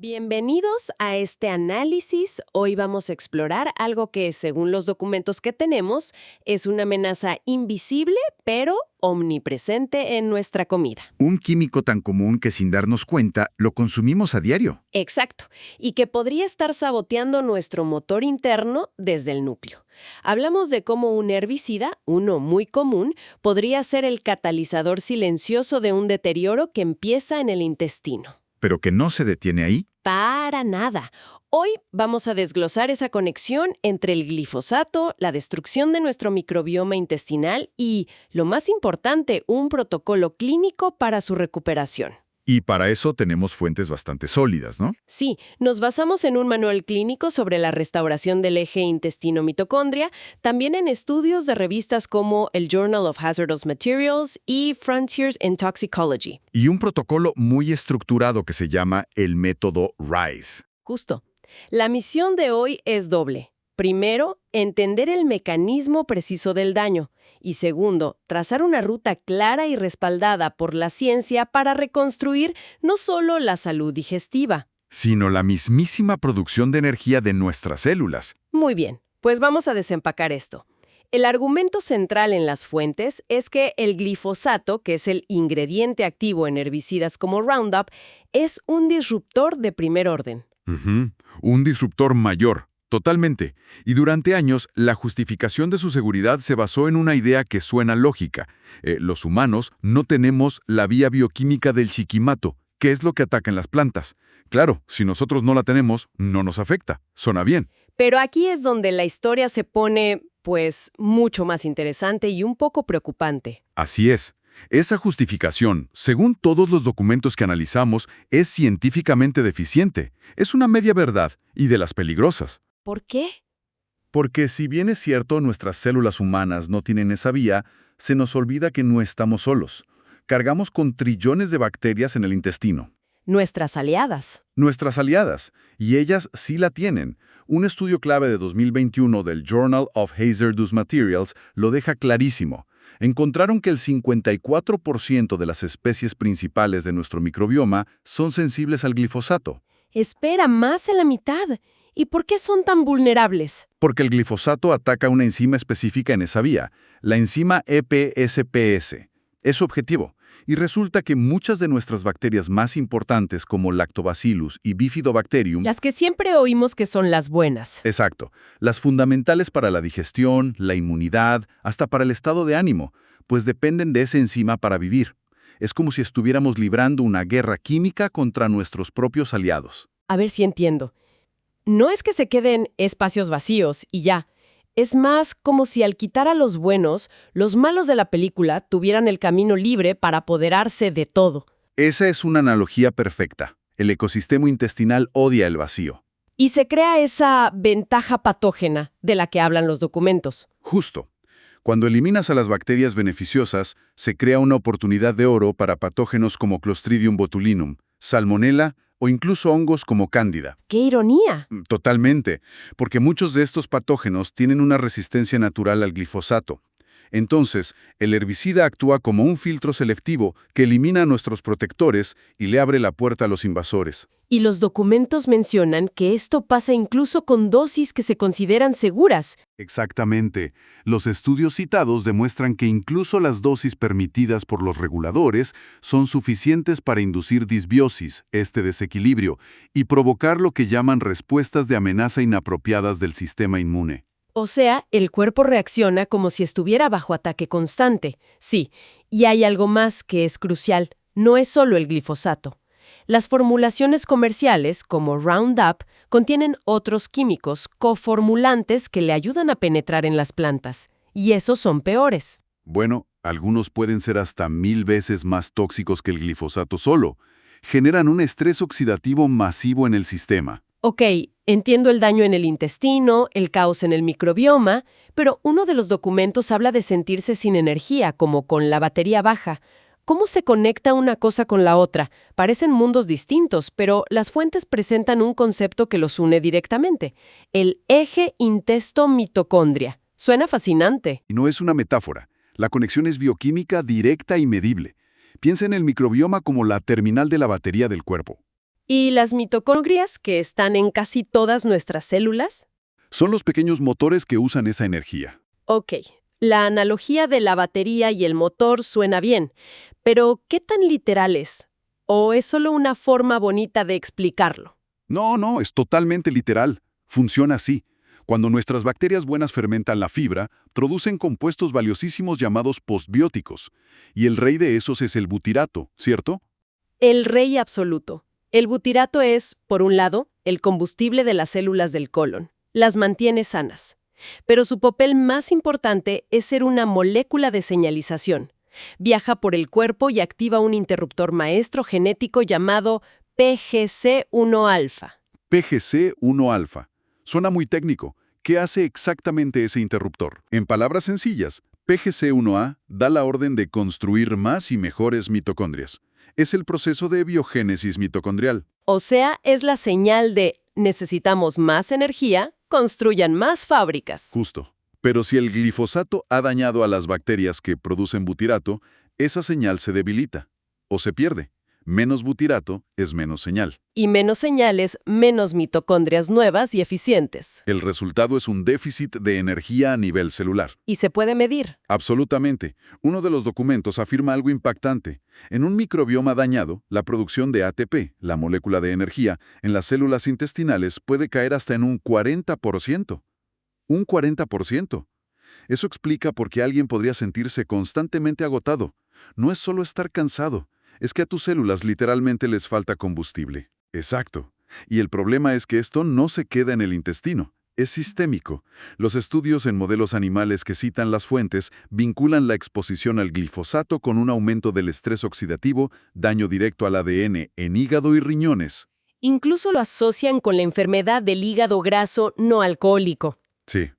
Bienvenidos a este análisis. Hoy vamos a explorar algo que, según los documentos que tenemos, es una amenaza invisible, pero omnipresente en nuestra comida. Un químico tan común que sin darnos cuenta lo consumimos a diario. Exacto, y que podría estar saboteando nuestro motor interno desde el núcleo. Hablamos de cómo un herbicida, uno muy común, podría ser el catalizador silencioso de un deterioro que empieza en el intestino. Pero que no se detiene ahí. Para nada. Hoy vamos a desglosar esa conexión entre el glifosato, la destrucción de nuestro microbioma intestinal y, lo más importante, un protocolo clínico para su recuperación. Y para eso tenemos fuentes bastante sólidas, ¿no? Sí, nos basamos en un manual clínico sobre la restauración del eje intestino-mitocondria, también en estudios de revistas como el Journal of Hazardous Materials y Frontiers in Toxicology. Y un protocolo muy estructurado que se llama el método RISE. Justo. La misión de hoy es doble. Primero, entender el mecanismo preciso del daño. Y segundo, trazar una ruta clara y respaldada por la ciencia para reconstruir no solo la salud digestiva. Sino la mismísima producción de energía de nuestras células. Muy bien, pues vamos a desempacar esto. El argumento central en las fuentes es que el glifosato, que es el ingrediente activo en herbicidas como Roundup, es un disruptor de primer orden. Un disruptor mayor. Totalmente. Y durante años, la justificación de su seguridad se basó en una idea que suena lógica. Los humanos no tenemos la vía bioquímica del shikimato, que es lo que ataca en las plantas. Claro, si nosotros no la tenemos, no nos afecta. Suena bien. Pero aquí es donde la historia se pone, pues, mucho más interesante y un poco preocupante. Así es. Esa justificación, según todos los documentos que analizamos, es científicamente deficiente. Es una media verdad y de las peligrosas. ¿Por qué? Porque si bien es cierto nuestras células humanas no tienen esa vía, se nos olvida que no estamos solos. Cargamos con trillones de bacterias en el intestino. Nuestras aliadas. Nuestras aliadas, y ellas sí la tienen. Un estudio clave de 2021 del Journal of Hazardous Materials lo deja clarísimo. Encontraron que el 54% de las especies principales de nuestro microbioma son sensibles al glifosato. Espera, más de la mitad. ¿Y por qué son tan vulnerables? Porque el glifosato ataca una enzima específica en esa vía, la enzima EPSPS. Es su objetivo. Y resulta que muchas de nuestras bacterias más importantes, como Lactobacillus y Bifidobacterium... Las que siempre oímos que son las buenas. Exacto. Las fundamentales para la digestión, la inmunidad, hasta para el estado de ánimo, pues dependen de esa enzima para vivir. Es como si estuviéramos librando una guerra química contra nuestros propios aliados. A ver si entiendo. No es que se queden espacios vacíos y ya. Es más como si al quitar a los buenos, los malos de la película tuvieran el camino libre para apoderarse de todo. Esa es una analogía perfecta. El ecosistema intestinal odia el vacío. Y se crea esa ventaja patógena de la que hablan los documentos. Justo. Cuando eliminas a las bacterias beneficiosas, se crea una oportunidad de oro para patógenos como Clostridium botulinum, Salmonella o incluso hongos como Cándida. ¡Qué ironía! Totalmente, porque muchos de estos patógenos tienen una resistencia natural al glifosato. Entonces, el herbicida actúa como un filtro selectivo que elimina a nuestros protectores y le abre la puerta a los invasores. Y los documentos mencionan que esto pasa incluso con dosis que se consideran seguras. Exactamente. Los estudios citados demuestran que incluso las dosis permitidas por los reguladores son suficientes para inducir disbiosis, este desequilibrio, y provocar lo que llaman respuestas de amenaza inapropiadas del sistema inmune. O sea, el cuerpo reacciona como si estuviera bajo ataque constante. Sí, y hay algo más que es crucial. No es solo el glifosato. Las formulaciones comerciales, como Roundup, contienen otros químicos coformulantes que le ayudan a penetrar en las plantas. Y esos son peores. Bueno, algunos pueden ser hasta 1000 veces más tóxicos que el glifosato solo. Generan un estrés oxidativo masivo en el sistema. Ok, entiendo el daño en el intestino, el caos en el microbioma, pero uno de los documentos habla de sentirse sin energía, como con la batería baja. ¿Cómo se conecta una cosa con la otra? Parecen mundos distintos, pero las fuentes presentan un concepto que los une directamente. El eje intesto-mitocondria. Suena fascinante. Y no es una metáfora. La conexión es bioquímica directa y medible. Piensa en el microbioma como la terminal de la batería del cuerpo. ¿Y las mitocondrias, que están en casi todas nuestras células? Son los pequeños motores que usan esa energía. Ok, la analogía de la batería y el motor suena bien, pero ¿qué tan literal es? ¿O es solo una forma bonita de explicarlo? No, es totalmente literal. Funciona así. Cuando nuestras bacterias buenas fermentan la fibra, producen compuestos valiosísimos llamados postbióticos. Y el rey de esos es el butirato, ¿cierto? El rey absoluto. El butirato es, por un lado, el combustible de las células del colon. Las mantiene sanas. Pero su papel más importante es ser una molécula de señalización. Viaja por el cuerpo y activa un interruptor maestro genético llamado PGC1-alfa. PGC1-alfa. Suena muy técnico. ¿Qué hace exactamente ese interruptor? En palabras sencillas, PGC1A da la orden de construir más y mejores mitocondrias. Es el proceso de biogénesis mitocondrial. O sea, es la señal de necesitamos más energía, construyan más fábricas. Justo. Pero si el glifosato ha dañado a las bacterias que producen butirato, esa señal se debilita o se pierde. Menos butirato es menos señal. Y menos señales, menos mitocondrias nuevas y eficientes. El resultado es un déficit de energía a nivel celular. Y se puede medir. Absolutamente. Uno de los documentos afirma algo impactante. En un microbioma dañado, la producción de ATP, la molécula de energía, en las células intestinales puede caer hasta en un 40%. Un 40%. Eso explica por qué alguien podría sentirse constantemente agotado. No es solo estar cansado, es que a tus células literalmente les falta combustible. Exacto. Y el problema es que esto no se queda en el intestino. Es sistémico. Los estudios en modelos animales que citan las fuentes vinculan la exposición al glifosato con un aumento del estrés oxidativo, daño directo al ADN en hígado y riñones. Incluso lo asocian con la enfermedad del hígado graso no alcohólico. Sí.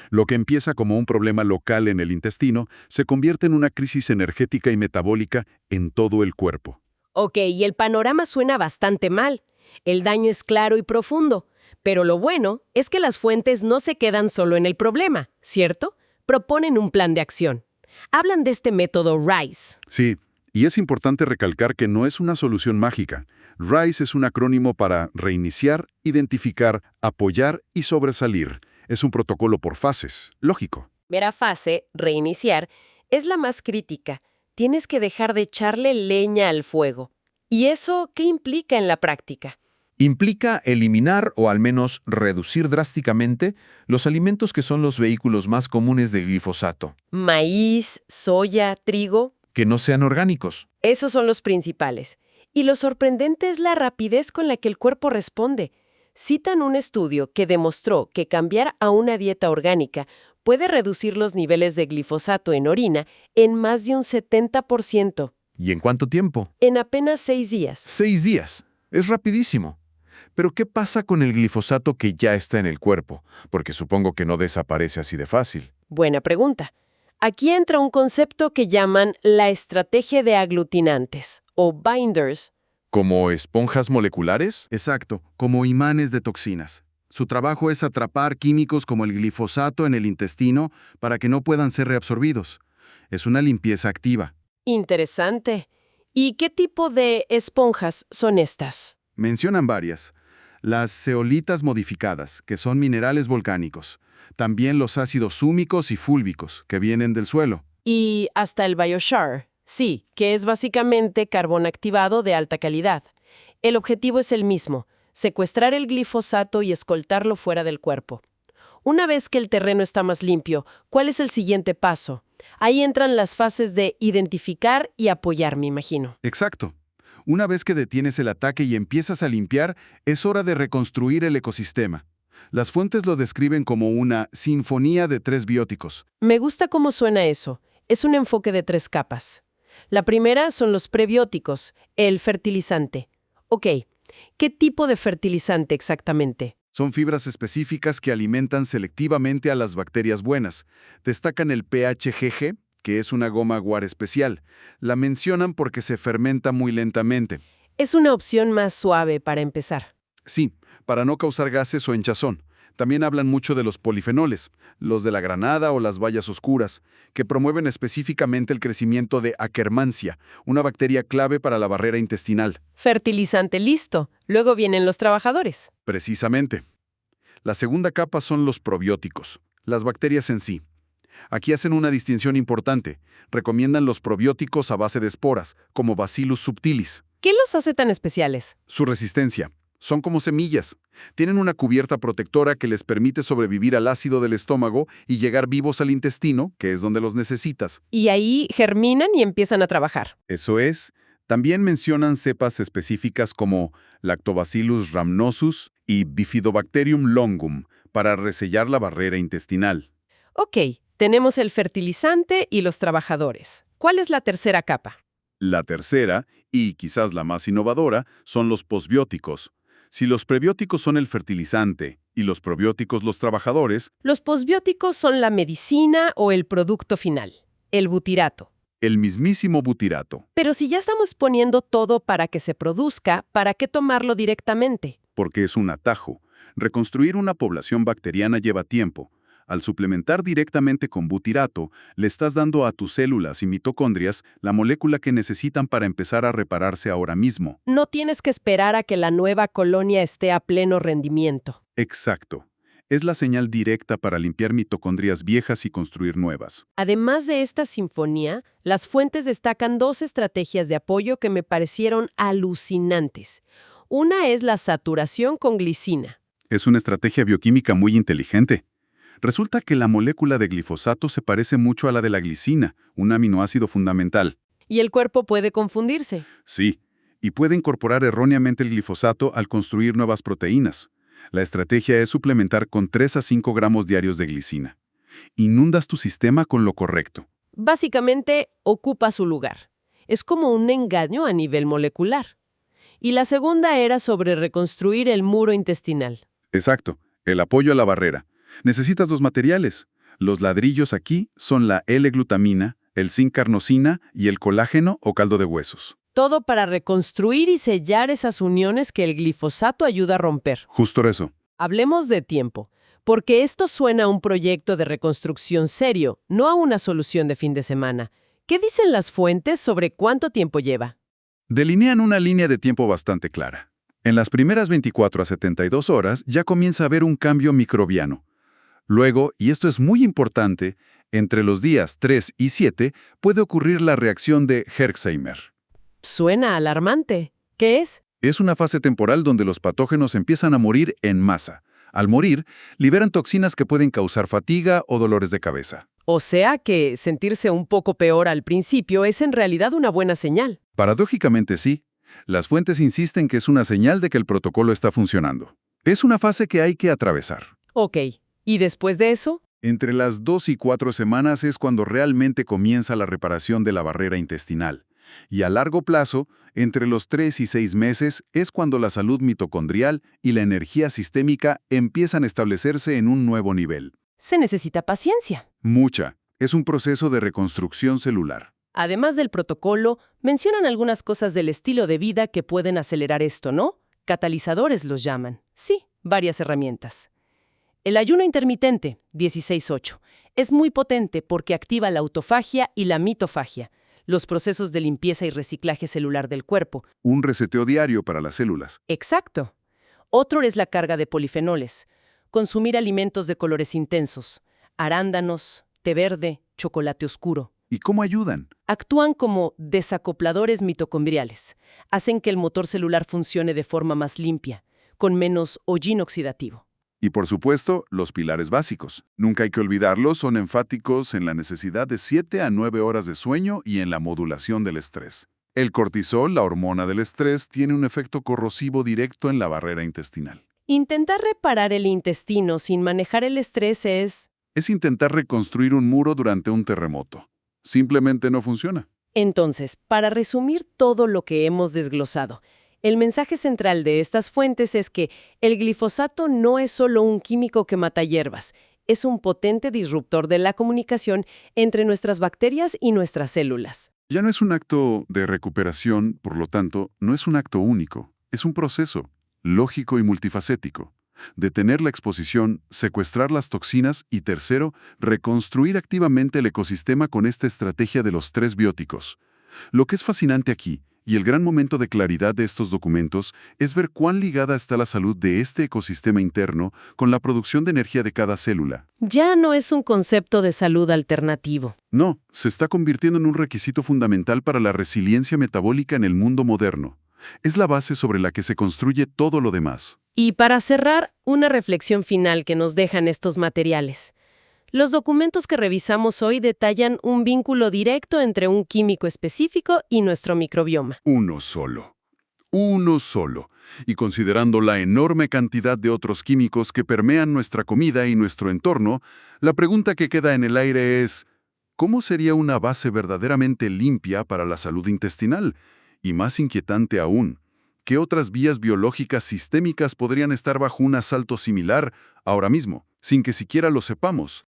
Lo que empieza como un problema local en el intestino se convierte en una crisis energética y metabólica en todo el cuerpo. Ok, y el panorama suena bastante mal. El daño es claro y profundo. Pero lo bueno es que las fuentes no se quedan solo en el problema, ¿cierto? Proponen un plan de acción. Hablan de este método RISE. Sí, y es importante recalcar que no es una solución mágica. RISE es un acrónimo para reiniciar, identificar, apoyar y sobresalir. Es un protocolo por fases, lógico. Primera fase, reiniciar, es la más crítica. Tienes que dejar de echarle leña al fuego. ¿Y eso qué implica en la práctica? Implica eliminar o al menos reducir drásticamente los alimentos que son los vehículos más comunes del glifosato, Maíz, soya, trigo, que no sean orgánicos. esos son los principales. Y lo sorprendente es la rapidez con la que el cuerpo responde. Citan un estudio que demostró que cambiar a una dieta orgánica puede reducir los niveles de glifosato en orina en más de un 70%, ¿Y en cuánto tiempo? en apenas 6 días. 6 días. Es rapidísimo. Pero ¿qué pasa con el glifosato que ya está en el cuerpo? Porque supongo que no desaparece así de fácil. Buena pregunta. Aquí entra un concepto que llaman la estrategia de aglutinantes, o binders. ¿Como esponjas moleculares? Exacto, como imanes de toxinas. Su trabajo es atrapar químicos como el glifosato en el intestino para que no puedan ser reabsorbidos. Es una limpieza activa. Interesante. ¿Y qué tipo de esponjas son estas? Mencionan varias. Las zeolitas modificadas, que son minerales volcánicos. También los ácidos húmicos y fúlbicos, que vienen del suelo. Y hasta el biochar, sí, que es básicamente carbón activado de alta calidad. El objetivo es el mismo, secuestrar el glifosato y escoltarlo fuera del cuerpo. Una vez que el terreno está más limpio, ¿cuál es el siguiente paso? Ahí entran las fases de identificar y apoyar, me imagino. Exacto. Una vez que detienes el ataque y empiezas a limpiar, es hora de reconstruir el ecosistema. Las fuentes lo describen como una sinfonía de 3 bióticos. Me gusta cómo suena eso. Es un enfoque de 3 capas. La primera son los prebióticos, el fertilizante. Ok, ¿qué tipo de fertilizante exactamente? Son fibras específicas que alimentan selectivamente a las bacterias buenas. Destacan el PHGG, que es una goma guar especial. La mencionan porque se fermenta muy lentamente. Es una opción más suave para empezar. Sí, para no causar gases o hinchazón. También hablan mucho de los polifenoles, los de la granada o las bayas oscuras, que promueven específicamente el crecimiento de Akkermansia, una bacteria clave para la barrera intestinal. Fertilizante listo. Luego vienen los trabajadores. Precisamente. La segunda capa son los probióticos, las bacterias en sí. Aquí hacen una distinción importante. Recomiendan los probióticos a base de esporas, como Bacillus subtilis. ¿Qué los hace tan especiales? Su resistencia. Son como semillas. Tienen una cubierta protectora que les permite sobrevivir al ácido del estómago y llegar vivos al intestino, que es donde los necesitas. Y ahí germinan y empiezan a trabajar. Eso es. También mencionan cepas específicas como Lactobacillus rhamnosus y Bifidobacterium longum para resellar la barrera intestinal. Ok, tenemos el fertilizante y los trabajadores. ¿Cuál es la tercera capa? La tercera, y quizás la más innovadora, son los posbióticos. Si los prebióticos son el fertilizante y los probióticos los trabajadores, Los posbióticos son la medicina o el producto final, el butirato. el mismísimo butirato, Pero si ya estamos poniendo todo para que se produzca, ¿para qué tomarlo directamente? porque es un atajo. Reconstruir una población bacteriana lleva tiempo. Al suplementar directamente con butirato, le estás dando a tus células y mitocondrias la molécula que necesitan para empezar a repararse ahora mismo. No tienes que esperar a que la nueva colonia esté a pleno rendimiento. Exacto. Es la señal directa para limpiar mitocondrias viejas y construir nuevas. Además de esta sinfonía, las fuentes destacan dos estrategias de apoyo que me parecieron alucinantes. Una es la saturación con glicina. Es una estrategia bioquímica muy inteligente. Resulta que la molécula de glifosato se parece mucho a la de la glicina, un aminoácido fundamental. Y el cuerpo puede confundirse. Sí, y puede incorporar erróneamente el glifosato al construir nuevas proteínas. La estrategia es suplementar con 3 a 5 gramos diarios de glicina. Inundas tu sistema con lo correcto. Básicamente, ocupa su lugar. Es como un engaño a nivel molecular. Y la segunda era sobre reconstruir el muro intestinal. Exacto, el apoyo a la barrera. Necesitas los materiales. Los ladrillos aquí son la L-glutamina, el zinc-carnosina y el colágeno o caldo de huesos. Todo para reconstruir y sellar esas uniones que el glifosato ayuda a romper. Justo eso. Hablemos de tiempo, porque esto suena a un proyecto de reconstrucción serio, no a una solución de fin de semana. ¿Qué dicen las fuentes sobre cuánto tiempo lleva? Delinean una línea de tiempo bastante clara. En las primeras 24 a 72 horas ya comienza a haber un cambio microbiano. Luego, y esto es muy importante, entre los días 3 y 7 puede ocurrir la reacción de Herxheimer. Suena alarmante. ¿Qué es? Es una fase temporal donde los patógenos empiezan a morir en masa. Al morir, liberan toxinas que pueden causar fatiga o dolores de cabeza. O sea que sentirse un poco peor al principio es en realidad una buena señal. Paradójicamente sí. Las fuentes insisten que es una señal de que el protocolo está funcionando. Es una fase que hay que atravesar. Ok, ¿y después de eso? Entre las 2 y 4 semanas es cuando realmente comienza la reparación de la barrera intestinal. Y a largo plazo, entre los 3 y 6 meses, es cuando la salud mitocondrial y la energía sistémica empiezan a establecerse en un nuevo nivel. Se necesita paciencia. Mucha. Es un proceso de reconstrucción celular. Además del protocolo, mencionan algunas cosas del estilo de vida que pueden acelerar esto, ¿no? Catalizadores los llaman. Sí, varias herramientas. El ayuno intermitente, 16-8, es muy potente porque activa la autofagia y la mitofagia, los procesos de limpieza y reciclaje celular del cuerpo. Un reseteo diario para las células. Exacto. Otro es la carga de polifenoles. Consumir alimentos de colores intensos, arándanos, té verde, chocolate oscuro. ¿Y cómo ayudan? Actúan como desacopladores mitocondriales. Hacen que el motor celular funcione de forma más limpia, con menos hollín oxidativo. Y por supuesto, los pilares básicos. Nunca hay que olvidarlos, son enfáticos en la necesidad de 7 a 9 horas de sueño y en la modulación del estrés. El cortisol, la hormona del estrés, tiene un efecto corrosivo directo en la barrera intestinal. Intentar reparar el intestino sin manejar el estrés es... Es intentar reconstruir un muro durante un terremoto. Simplemente no funciona. Entonces, para resumir todo lo que hemos desglosado, el mensaje central de estas fuentes es que el glifosato no es solo un químico que mata hierbas, es un potente disruptor de la comunicación entre nuestras bacterias y nuestras células. Ya no es un acto de recuperación, por lo tanto, no es un acto único. Es un proceso, lógico y multifacético. detener la exposición, secuestrar las toxinas y tercero, reconstruir activamente el ecosistema con esta estrategia de los 3 bióticos. Lo que es fascinante aquí, y el gran momento de claridad de estos documentos, es ver cuán ligada está la salud de este ecosistema interno con la producción de energía de cada célula. Ya no es un concepto de salud alternativo. No, se está convirtiendo en un requisito fundamental para la resiliencia metabólica en el mundo moderno. Es la base sobre la que se construye todo lo demás. Y para cerrar, una reflexión final que nos dejan estos materiales. Los documentos que revisamos hoy detallan un vínculo directo entre un químico específico y nuestro microbioma. Uno solo. Uno solo. Y considerando la enorme cantidad de otros químicos que permean nuestra comida y nuestro entorno, la pregunta que queda en el aire es, ¿cómo sería una base verdaderamente limpia para la salud intestinal? Y más inquietante aún, ¿qué otras vías biológicas sistémicas podrían estar bajo un asalto similar ahora mismo, sin que siquiera lo sepamos?